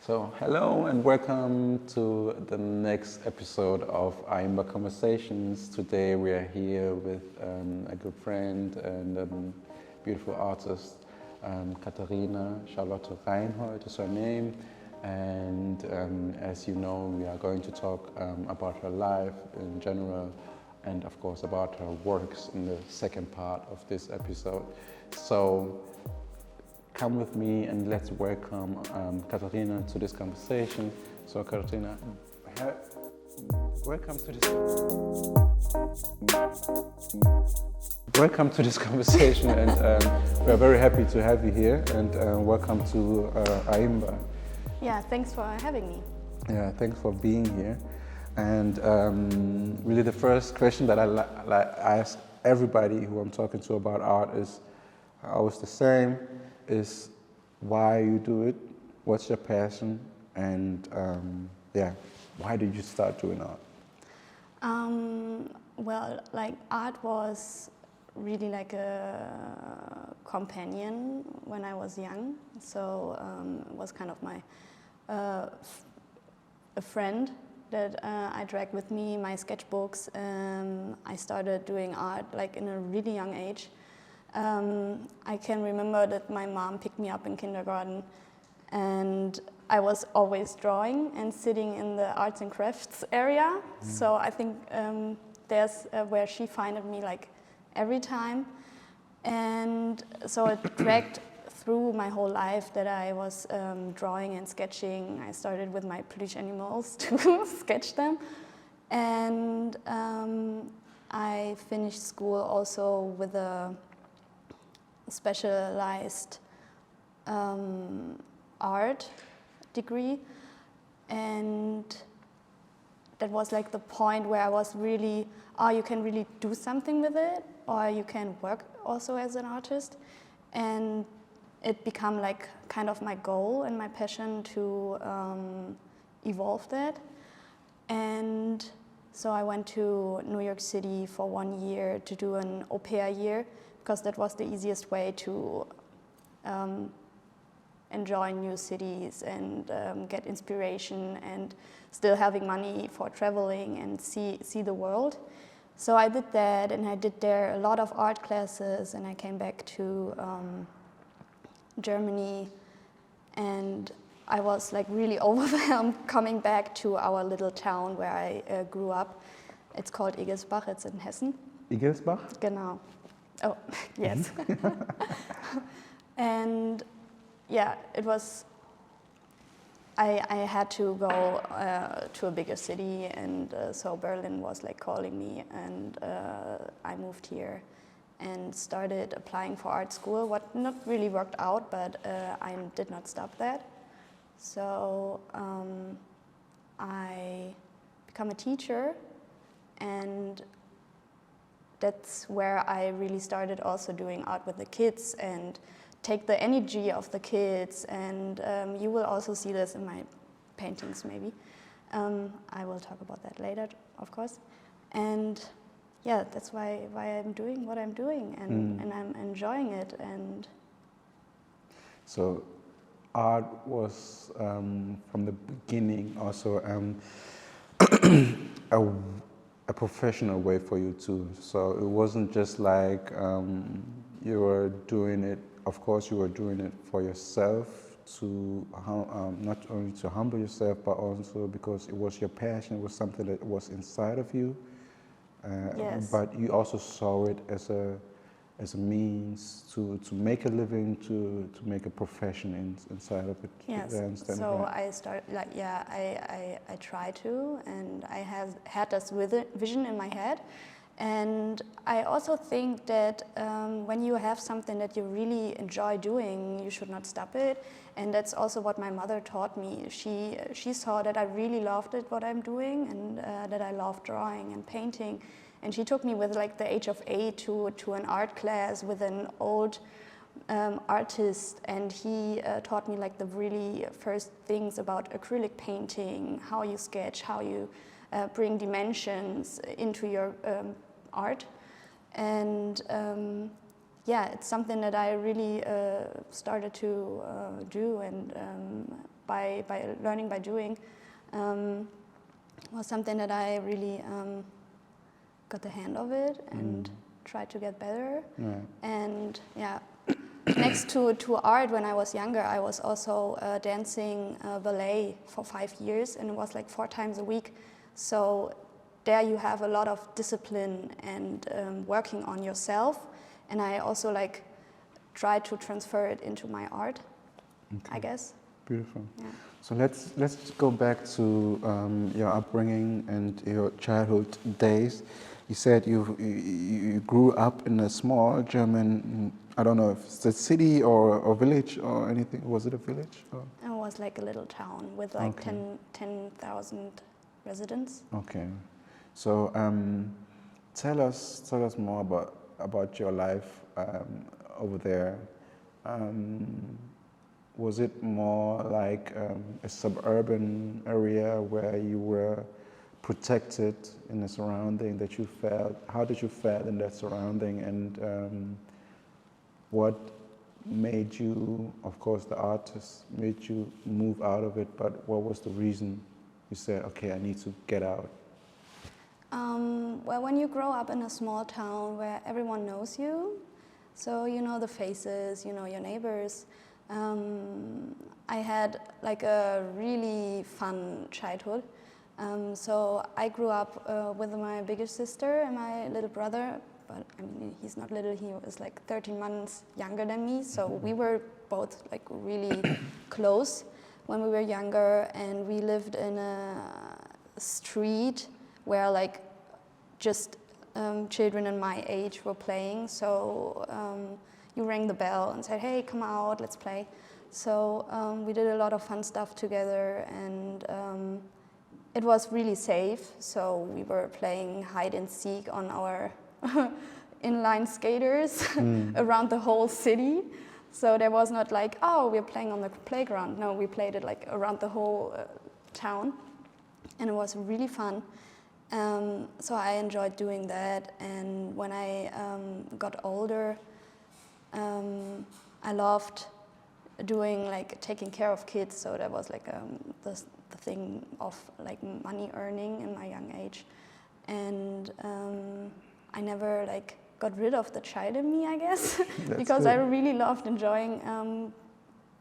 So, hello and welcome to the next episode of aaimba Conversations. Today we are here with a good friend and beautiful artist, Katharina Charlotte Reinhold is her name. And as you know, we are going to talk about her life in general and of course about her works in the second part of this episode. So, come with me and let's welcome Katharina to this conversation. So Katharina, welcome to this conversation, and we are very happy to have you here. And welcome to aaimba. Yeah, thanks for having me. Yeah, thanks for being here. And really, the first question that I ask everybody who I'm talking to about art is always the same. Is why you do it, what's your passion, and why did you start doing art? Well, art was really like a companion when I was young, so it was kind of my a friend that I dragged with me, my sketchbooks. I started doing art in a really young age. I can remember that my mom picked me up in kindergarten and I was always drawing and sitting in the arts and crafts area. So I think there's where she found me every time. And so it dragged through my whole life that I was drawing and sketching. I started with my peluche animals to sketch them. And I finished school also with a specialized art degree, and that was the point where I was really, you can really do something with it, or you can work also as an artist, and it became kind of my goal and my passion to evolve that. And so I went to New York City for 1 year to do an au pair year, because that was the easiest way to enjoy new cities and get inspiration and still having money for traveling and see the world. So I did that, and I did there a lot of art classes, and I came back to Germany, and I was really overwhelmed coming back to our little town where I grew up. It's called Egelsbach, it's in Hessen. Egelsbach? Genau. Oh, yes. And yeah, it was, I had to go to a bigger city, and so Berlin was calling me, and I moved here and started applying for art school, what not really worked out, but I did not stop that. So I became a teacher, and that's where I really started also doing art with the kids and take the energy of the kids, and you will also see this in my paintings maybe. I will talk about that later, of course. And yeah, that's why I'm doing what I'm doing, and I'm enjoying it. And so art was from the beginning also a professional way for you too. So it wasn't just you were doing it, of course you were doing it for yourself, to not only to humble yourself, but also because it was your passion, it was something that was inside of you. yes. But you also saw it as a means to make a living, to make a profession inside of it. Yes. So I started I try to, and I had this vision in my head, and I also think that when you have something that you really enjoy doing, you should not stop it. And that's also what my mother taught me. She saw that I really loved it, what I'm doing, and that I love drawing and painting. And she took me with the age of 8 to an art class with an old artist, and he taught me the really first things about acrylic painting, how you sketch, how you bring dimensions into your art. And yeah, it's something that I really started to do, and by learning by doing was something that I really got the hand of it and tried to get better. And yeah, next to art, when I was younger, I was also dancing ballet for 5 years, and it was like 4 times a week. So there you have a lot of discipline and working on yourself, and I also like try to transfer it into my art, I guess. Beautiful. Yeah. So let's go back to your upbringing and your childhood days. You said you grew up in a small German, I don't know if it's a city or village or anything. Was it a village? Or? It was like a little town with like 10,000 residents. Okay. So tell us more about your life over there. Was it more like a suburban area where you were protected in the surrounding that you felt? How did you feel in that surrounding, and what made you, of course the artist, made you move out of it, but what was the reason you said, okay, I need to get out? Well, when you grow up in a small town where everyone knows you, so you know the faces, you know your neighbors, I had like a really fun childhood. So I grew up with my bigger sister and my little brother, but I mean, he's not little, he was like 13 months younger than me, so we were both like really close when we were younger, and we lived in a street where like just children in my age were playing, so you rang the bell and said, hey, come out, let's play. So we did a lot of fun stuff together, and it was really safe, so we were playing hide and seek on our inline skaters around the whole city. So there was not like, oh, we're playing on the playground. No, we played it like around the whole town, and it was really fun. So I enjoyed doing that, and when I got older, I loved doing like taking care of kids. So that was like the thing of like money earning in my young age, and I never like got rid of the child in me, I guess, because good. I really loved enjoying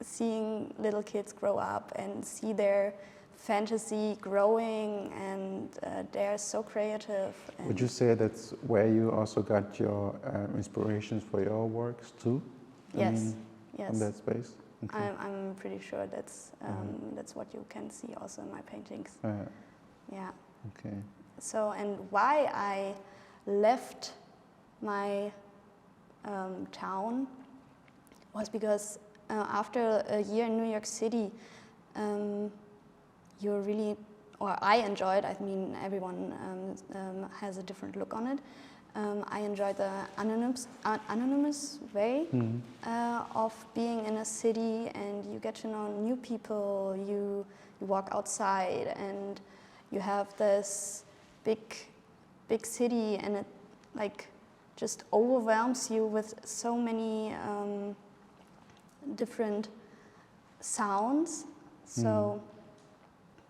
seeing little kids grow up and see their fantasy growing, and they're so creative. Would you say that's where you also got your inspirations for your works too? Yes. From that space? Okay. I'm pretty sure that's what you can see also in my paintings. Yeah. Okay. So, and why I left my town was because after a year in New York City, you're really, or I enjoyed, I mean everyone has a different look on it. I enjoyed the anonymous way of being in a city, and you get to know new people, you walk outside and you have this big city, and it like just overwhelms you with so many different sounds. So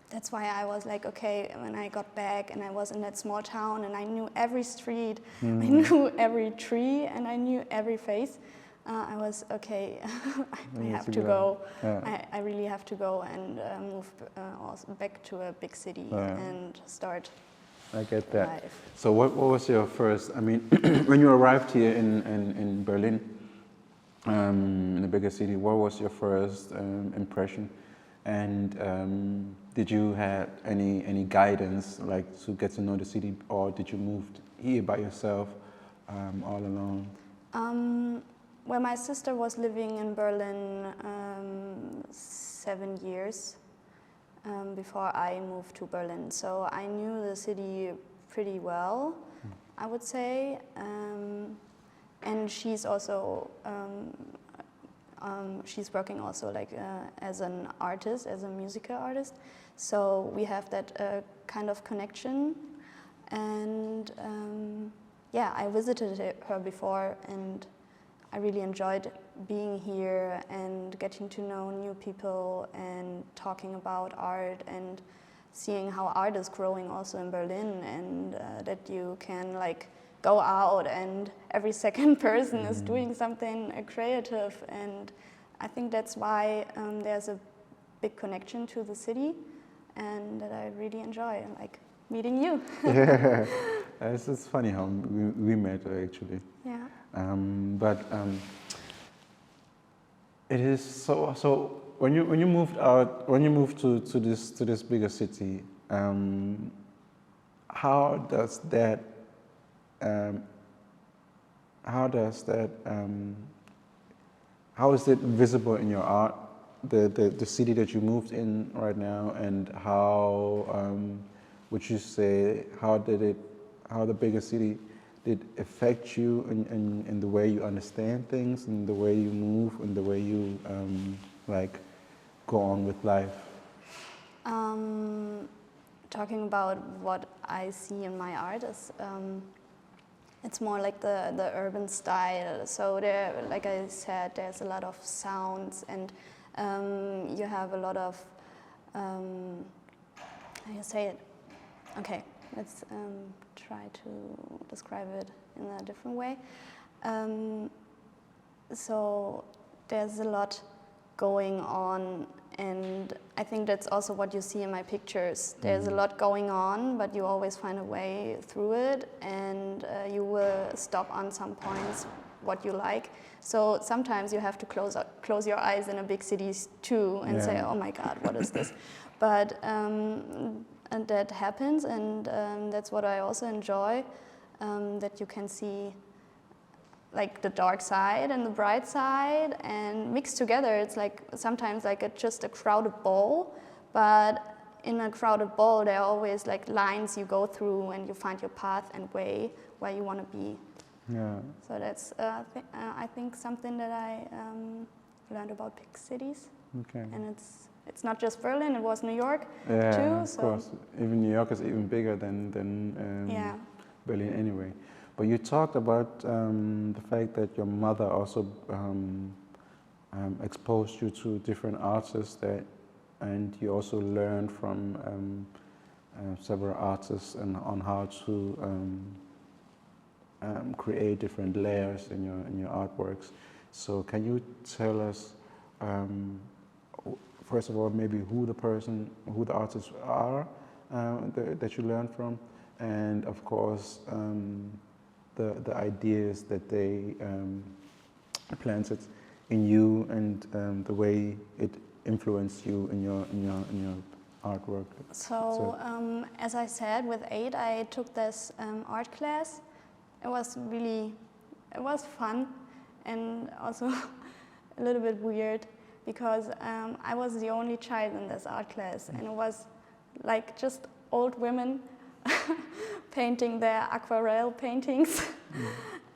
that's why I was like, okay, when I got back and I was in that small town and I knew every street, I knew every tree, and I knew every face, I was, okay, I have to go. I really have to go and move also back to a big city and start. I get that. Life. So what was your first, I mean, when you arrived here in Berlin, in the bigger city, what was your first impression? And did you have any guidance, like to get to know the city, or did you move here by yourself, all alone? Well, my sister was living in Berlin 7 years before I moved to Berlin, so I knew the city pretty well, I would say. And she's also she's working also like as an artist, as a musical artist. So we have that kind of connection. And yeah, I visited her before, and I really enjoyed being here and getting to know new people and talking about art and seeing how art is growing also in Berlin, and that you can like go out and every second person is doing something creative, and I think that's why there's a big connection to the city, and that I really enjoy, like meeting you. Yeah, it's funny how we met actually. Yeah. But it is so. When you moved out, when you moved to this bigger city, how does that how is it visible in your art? The city that you moved in right now, and how would you say how the bigger city did affect you in the way you understand things, in the way you move, in the way you like go on with life? Talking about what I see in my art is it's more like the urban style. So there, like I said, there's a lot of sounds, and you have a lot of how you say it? Okay, let's try to describe it in a different way. So there's a lot going on, and I think that's also what you see in my pictures. There's a lot going on, but you always find a way through it, and you will stop on some points what you like. So sometimes you have to close your eyes in a big city too and say, oh my God, what is this? But and that happens, and that's what I also enjoy, that you can see like the dark side and the bright side and mixed together. It's like sometimes like just a crowded ball, but in a crowded ball there are always like lines you go through, and you find your path and way where you want to be. Yeah. So that's I think something that I learned about big cities. Okay. And it's not just Berlin, it was New York Yeah, too. of course. Even New York is even bigger than Berlin anyway. But you talked about the fact that your mother also exposed you to different artists, and you also learned from several artists and on how to create different layers in your artworks. So can you tell us, first of all, maybe who the artists are that you learned from, and of course the ideas that they planted in you, and the way it influenced you in your artwork. So as I said, with 8 I took this art class. It was fun, and also a little bit weird, because I was the only child in this art class, and it was like just old women painting their aquarelle paintings.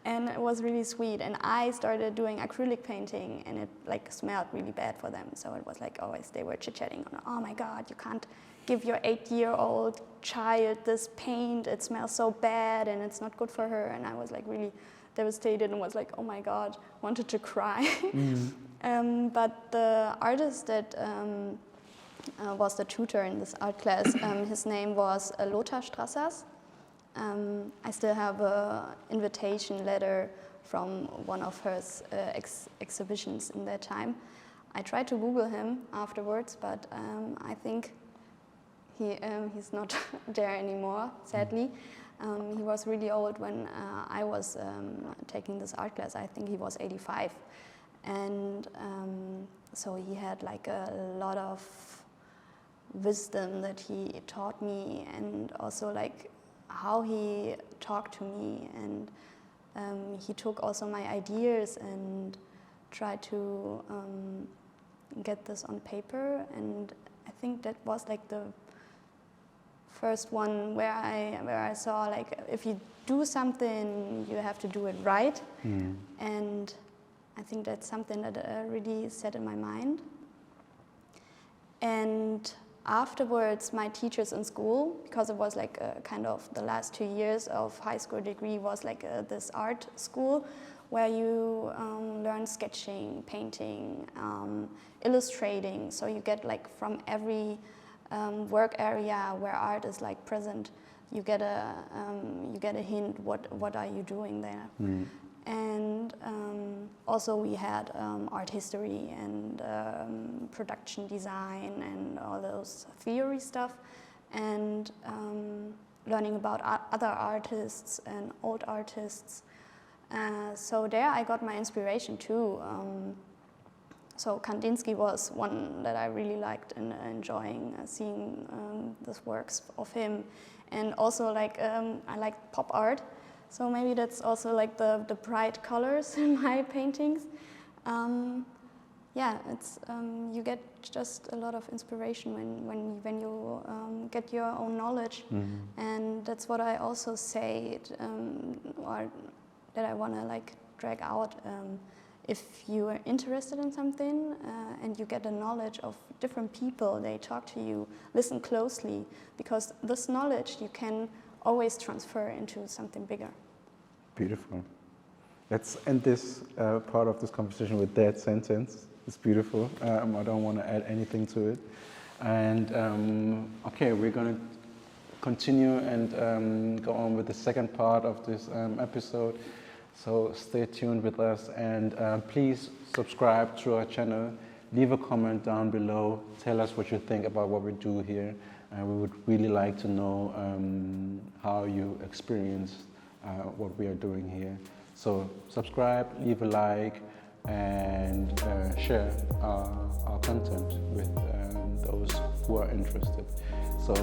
And it was really sweet, and I started doing acrylic painting, and it like smelled really bad for them. So it was like always they were chit-chatting on, oh my God, you can't give your 8-year-old child this paint, it smells so bad and it's not good for her. And I was like really devastated and was like, oh my God, wanted to cry. But the artist that was the tutor in this art class, his name was Lothar Strassers. I still have an invitation letter from one of his exhibitions in that time. I tried to Google him afterwards, but I think he's not there anymore, sadly. He was really old when I was taking this art class. I think he was 85. And so he had like a lot of wisdom that he taught me, and also like how he talked to me, and he took also my ideas and tried to get this on paper. And I think that was like the first one where I saw like if you do something you have to do it right. And I think that's something that really set in my mind. And afterwards, my teachers in school, because it was like kind of the last 2 years of high school degree was like this art school, where you learn sketching, painting, illustrating. So you get like from every work area where art is like present, you get a hint what are you doing there. And also we had art history and production design and all those theory stuff, and learning about other artists and old artists. So there I got my inspiration too. So Kandinsky was one that I really liked and enjoying seeing these works of him. And also like I like pop art, so maybe that's also like the bright colors in my paintings. Yeah, it's you get just a lot of inspiration when you get your own knowledge, and that's what I also say, or that I want to like drag out. If you are interested in something and you get the knowledge of different people, they talk to you, listen closely, because this knowledge you can always transfer into something bigger. Beautiful. Let's end this part of this conversation with that sentence. It's beautiful. I don't want to add anything to it. And okay, we're going to continue and go on with the second part of this episode. So stay tuned with us, and please subscribe to our channel. Leave a comment down below. Tell us what you think about what we do here. We would really like to know how you experience what we are doing here. So subscribe, leave a like, and share our content with those who are interested. So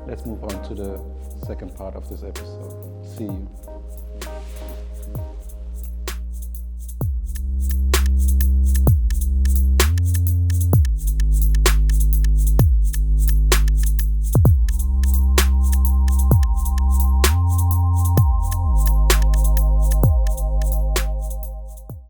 let's move on to the second part of this episode. See you.